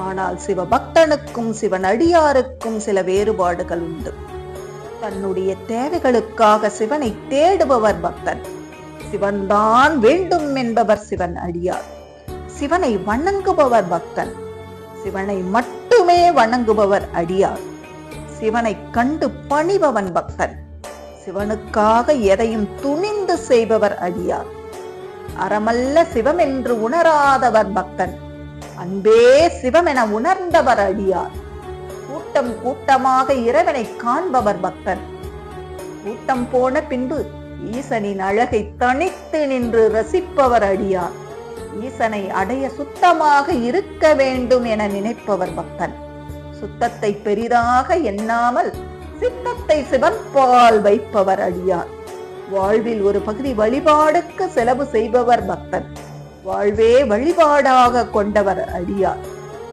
ஆனால் சிவபக்தனுக்கும் சிவன் அடியாருக்கும் சில வேறுபாடுகள் உண்டு. தன்னுடைய தேவைகளுக்காக சிவனை தேடுபவர் பக்தன், சிவன்தான் வேண்டும் என்பவர் சிவன் அடியார். சிவனை வணங்குபவர் பக்தன், சிவனை மட்டுமே வணங்குபவர் அடியார். சிவனை கண்டு பணிபவன் பக்தன், சிவனுக்காக எதையும் துணிந்து செய்பவர் அடியார். அறமல்ல சிவம் என்று உணராதவர் பக்தன், அன்பே சிவம் என உணர்ந்தவர் அடியார். கூட்டம் கூட்டமாக இறைவனை காண்பவர் பக்தன், கூட்டம் போன பின்பு ஈசனின் அழகை தனித்து நின்று ரசிப்பவர் அடியார். ஈசனை அடைய சுத்தமாக இருக்க வேண்டும் என நினைப்பவர் பக்தன், சுத்தத்தை பெரிதாக எண்ணாமல் சித்தத்தை சிவன்பால் வைப்பவர் அடியார். வாழ்வில் ஒரு பகுதி வழிபாடுக்கு செலவு செய்பவர் பக்தன், வாழ்வே வழிபாடாக கொண்டவர் அடியார்.